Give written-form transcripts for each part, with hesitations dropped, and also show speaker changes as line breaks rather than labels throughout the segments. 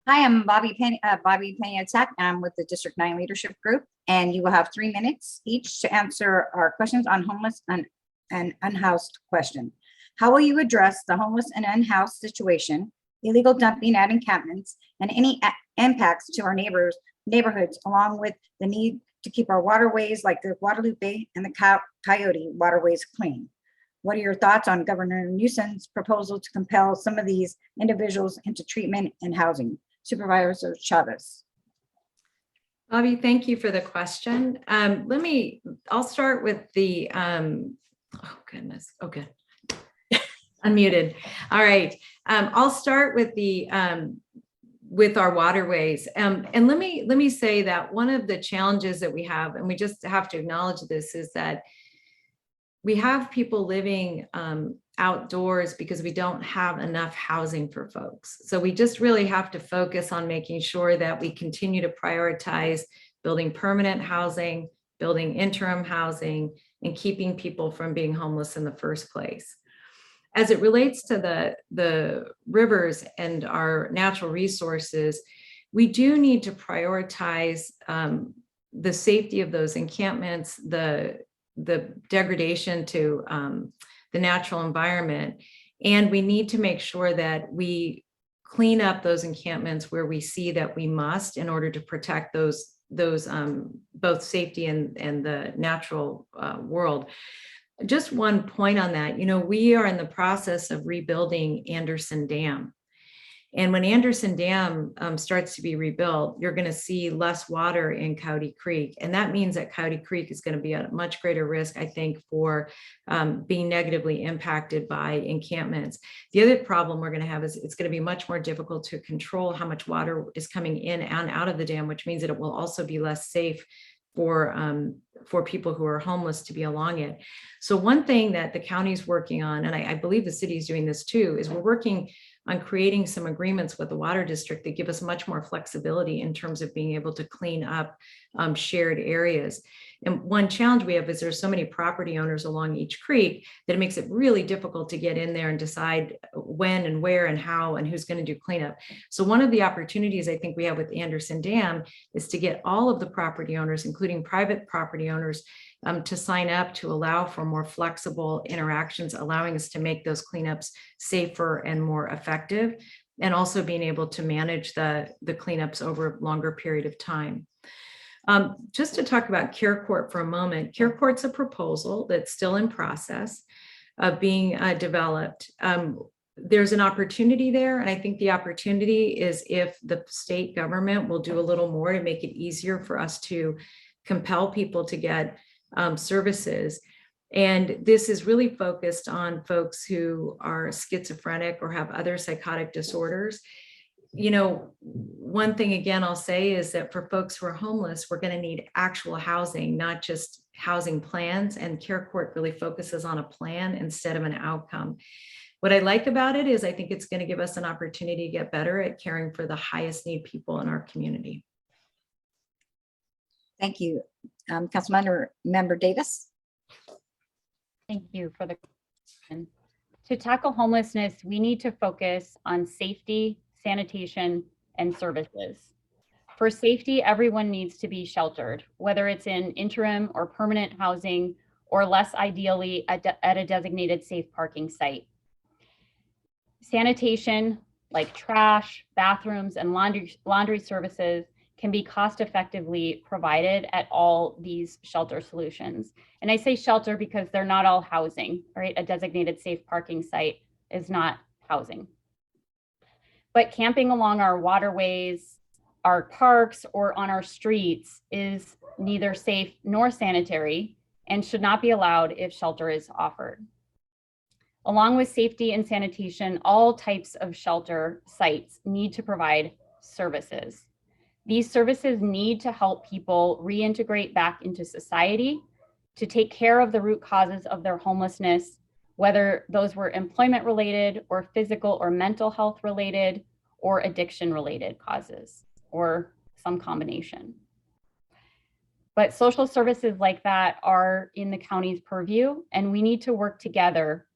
Hi, I'm Bobby Pena-Attack. I'm with the District 9 Leadership Group, and you will have 3 minutes each to answer our questions on homeless and unhoused question. How will you address the homeless and unhoused situation, illegal dumping at encampments, and any impacts to our neighborhoods, along with the need to keep our waterways like the Guadalupe and the Coyote waterways clean? What are your thoughts on Governor Newsom's proposal to compel some of these individuals into treatment and housing? Supervisor Chavez.
Bobby, thank you for the question. I'll start with the, oh goodness, okay. Unmuted. All right. I'll start with the, with our waterways. And let me say that one of the challenges that we have, and we just have to acknowledge this, is that we have people living outdoors because we don't have enough housing for folks. So we just really have to focus on making sure that we continue to prioritize building permanent housing, building interim housing, and keeping people from being homeless in the first place. As it relates to the rivers and our natural resources, we do need to prioritize the safety of those encampments, the degradation to the natural environment. And we need to make sure that we clean up those encampments where we see that we must in order to protect those both safety and the natural world. Just one point on that, we are in the process of rebuilding Anderson Dam. And when Anderson Dam starts to be rebuilt, you're going to see less water in Coyote Creek. And that means that Coyote Creek is going to be at much greater risk, I think, for being negatively impacted by encampments. The other problem we're going to have is it's going to be much more difficult to control how much water is coming in and out of the dam, which means that it will also be less safe for people who are homeless to be along it. So one thing that the county's working on, and I believe the city is doing this too, is we're working on creating some agreements with the water district that give us much more flexibility in terms of being able to clean up shared areas. And one challenge we have is there's so many property owners along each creek that it makes it really difficult to get in there and decide when and where and how and who's going to do cleanup. So one of the opportunities I think we have with Anderson Dam is to get all of the property owners, including private property owners, to sign up to allow for more flexible interactions, allowing us to make those cleanups safer and more effective, and also being able to manage the cleanups over a longer period of time. Just to talk about Care Court for a moment, Care Court's a proposal that's still in process of being developed. There's an opportunity there, and I think the opportunity is if the state government will do a little more to make it easier for us to compel people to get services. And this is really focused on folks who are schizophrenic or have other psychotic disorders. One thing again I'll say is that for folks who are homeless, we're going to need actual housing, not just housing plans. And Care Court really focuses on a plan instead of an outcome. What I like about it is I think it's going to give us an opportunity to get better at caring for the highest need people in our community.
Thank you. Councilmember Davis.
Thank you for the question. To tackle homelessness, we need to focus on safety, sanitation, and services. For safety, everyone needs to be sheltered, whether it's in interim or permanent housing, or less ideally at a designated safe parking site. Sanitation, like trash, bathrooms, and laundry services, can be cost effectively provided at all these shelter solutions. And I say shelter because they're not all housing, right? A designated safe parking site is not housing. But camping along our waterways, our parks, or on our streets is neither safe nor sanitary and should not be allowed if shelter is offered. Along with safety and sanitation, all types of shelter sites need to provide services. These services need to help people reintegrate back into society, to take care of the root causes of their homelessness, whether those were employment related or physical or mental health related or addiction related causes, or some combination. But social services like that are in the county's purview, and we need to work together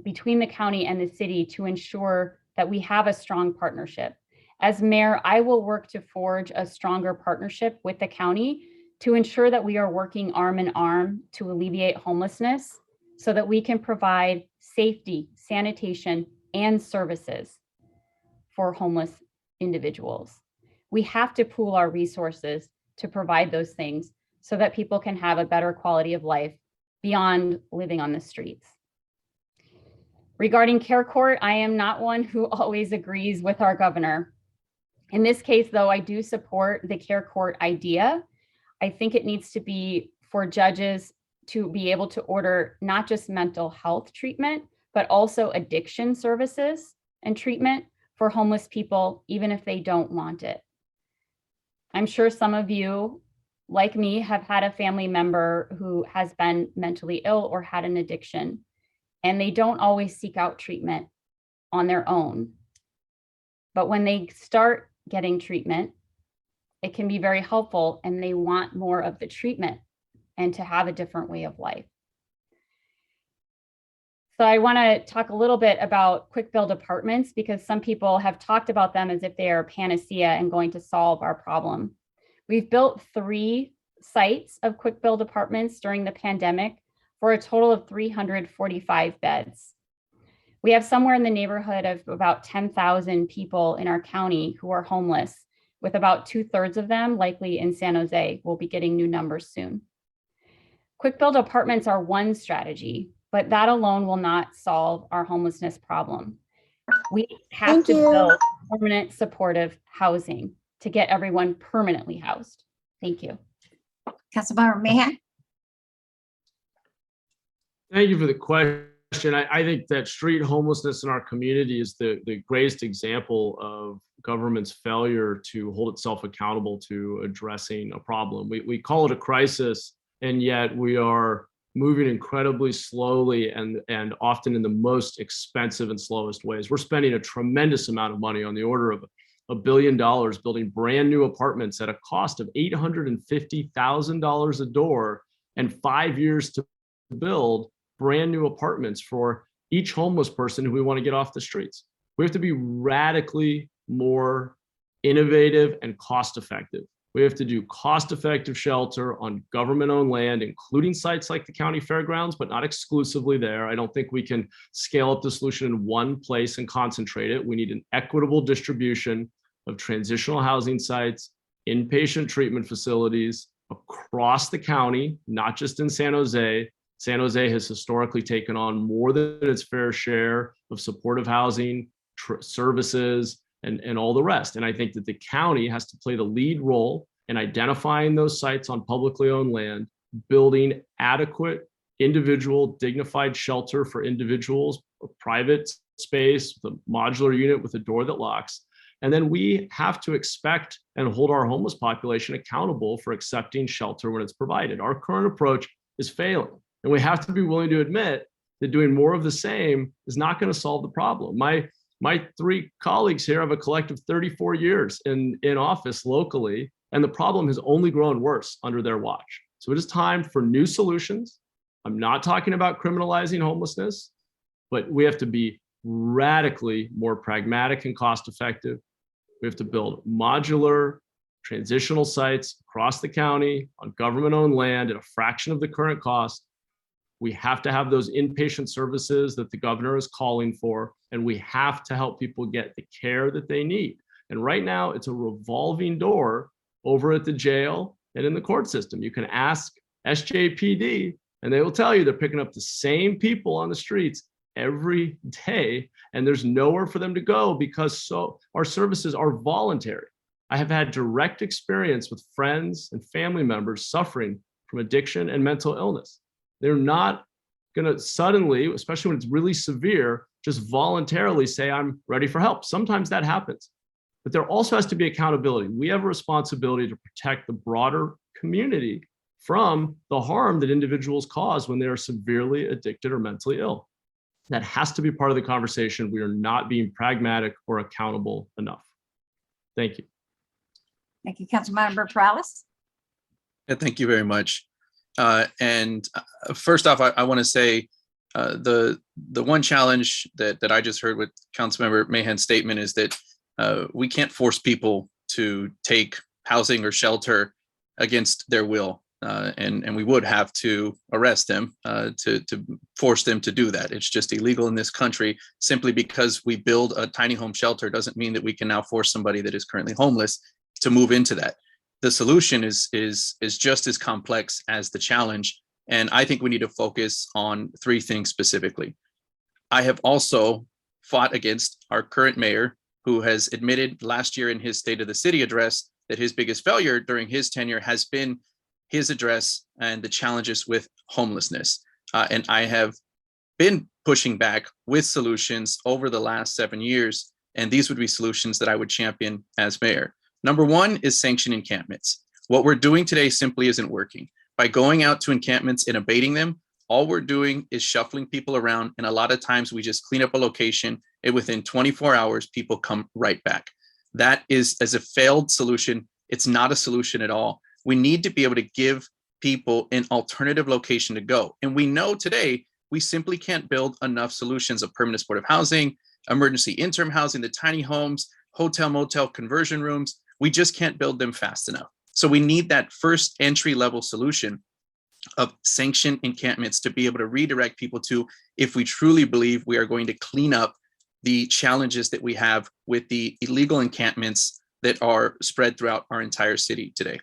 between the county and the city to ensure that we have a strong partnership. As mayor, I will work to forge a stronger partnership with the county to ensure that we are working arm in arm to alleviate homelessness so that we can provide safety, sanitation, and services for homeless individuals. We have to pool our resources to provide those things so that people can have a better quality of life beyond living on the streets. Regarding Care Court, I am not one who always agrees with our governor. In this case, though, I do support the Care Court idea. I think it needs to be for judges to be able to order not just mental health treatment, but also addiction services and treatment for homeless people, even if they don't want it. I'm sure some of you, like me, have had a family member who has been mentally ill or had an addiction, and they don't always seek out treatment on their own. But when they start getting treatment, it can be very helpful, and they want more of the treatment and to have a different way of life. So I want to talk a little bit about quick build apartments, because some people have talked about them as if they are a panacea and going to solve our problem. We've built 3 sites of quick build apartments during the pandemic for a total of 345 beds. We have somewhere in the neighborhood of about 10,000 people in our county who are homeless, with about 2/3 of them likely in San Jose. We'll be getting new numbers soon. Quick build apartments are one strategy, but that alone will not solve our homelessness problem. We have to build permanent supportive housing to get everyone permanently housed. Thank you.
Councilmember Mahan.
Thank you for the question. I think that street homelessness in our community is the greatest example of government's failure to hold itself accountable to addressing a problem. We call it a crisis, and yet we are moving incredibly slowly and often in the most expensive and slowest ways. We're spending a tremendous amount of money, on the order of $1 billion, building brand new apartments at a cost of $850,000 a door, and 5 years to build brand new apartments for each homeless person who we want to get off the streets. We have to be radically more innovative and cost effective. We have to do cost-effective shelter on government-owned land, including sites like the county fairgrounds, but not exclusively there. I don't think we can scale up the solution in one place and concentrate it. We need an equitable distribution of transitional housing sites, inpatient treatment facilities across the county, not just in San Jose. San Jose has historically taken on more than its fair share of supportive housing, services, and all the rest. And I think that the county has to play the lead role in identifying those sites on publicly owned land, building adequate individual dignified shelter for individuals, a private space, the modular unit with a door that locks. And then we have to expect and hold our homeless population accountable for accepting shelter when it's provided. Our current approach is failing, and we have to be willing to admit that doing more of the same is not going to solve the problem. My 3 colleagues here have a collective 34 years in office locally, and the problem has only grown worse under their watch. So it is time for new solutions. I'm not talking about criminalizing homelessness, but we have to be radically more pragmatic and cost effective. We have to build modular transitional sites across the county on government-owned land at a fraction of the current cost. We have to have those inpatient services that the governor is calling for, and we have to help people get the care that they need. And right now, it's a revolving door over at the jail and in the court system. You can ask SJPD, and they will tell you they're picking up the same people on the streets every day, and there's nowhere for them to go because our services are voluntary. I have had direct experience with friends and family members suffering from addiction and mental illness. They're not going to suddenly, especially when it's really severe, just voluntarily say, I'm ready for help. Sometimes that happens, but there also has to be accountability. We have a responsibility to protect the broader community from the harm that individuals cause when they are severely addicted or mentally ill. That has to be part of the conversation. We are not being pragmatic or accountable enough. Thank you.
Thank you, Councilmember Perales.
Yeah, thank you very much. First off, I want to say the one challenge that I just heard with Councilmember Mahan's statement is that We can't force people to take housing or shelter against their will. And we would have to arrest them to force them to do that. It's just illegal in this country. Simply because we build a tiny home shelter doesn't mean that we can now force somebody that is currently homeless to move into that. The solution is just as complex as the challenge. And I think we need to focus on three things specifically. I have also fought against our current mayor, who has admitted last year in his State of the City address that his biggest failure during his tenure has been his address and the challenges with homelessness. And I have been pushing back with solutions over the last 7 years. And these would be solutions that I would champion as mayor. Number one is sanction encampments. What we're doing today simply isn't working. By going out to encampments and abating them, all we're doing is shuffling people around. And a lot of times we just clean up a location and within 24 hours, people come right back. That is, as a failed solution, it's not a solution at all. We need to be able to give people an alternative location to go. And we know today, we simply can't build enough solutions of permanent supportive housing, emergency interim housing, the tiny homes, hotel, motel, conversion rooms. We just can't build them fast enough. So we need that first entry level solution of sanctioned encampments to be able to redirect people to, if we truly believe we are going to clean up the challenges that we have with the illegal encampments that are spread throughout our entire city today.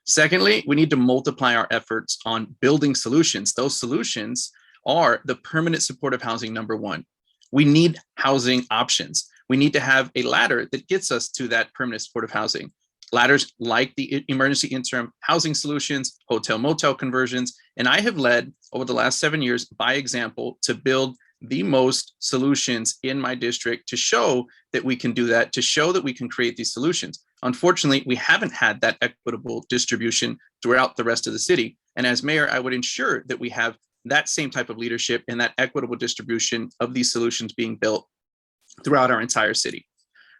Secondly, we need to multiply our efforts on building solutions. Those solutions are the permanent supportive housing, number one. We need housing options. We need to have a ladder that gets us to that permanent supportive housing. Ladders like the emergency interim housing solutions, hotel motel conversions. And I have led over the last 7 years by example to build the most solutions in my district to show that we can do that, to show that we can create these solutions. Unfortunately, we haven't had that equitable distribution throughout the rest of the city. And as mayor, I would ensure that we have that same type of leadership and that equitable distribution of these solutions being built throughout our entire city.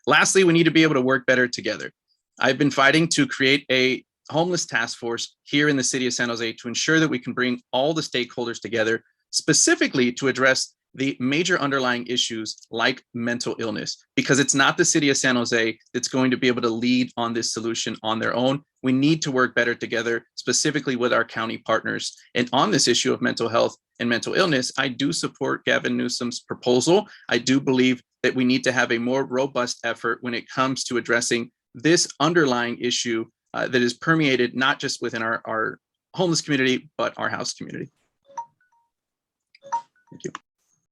Lastly, we need to be able to work better together. I've been fighting to create a homeless task force here in the city of San Jose to ensure that we can bring all the stakeholders together, specifically to address the major underlying issues like mental illness, because it's not the city of San Jose that's going to be able to lead on this solution on their own. We need to work better together, specifically with our county partners. And on this issue of mental health and mental illness, I do support Gavin Newsom's proposal. I do believe that we need to have a more robust effort when it comes to addressing this underlying issue that is permeated not just within our homeless community, but our house community. Thank you.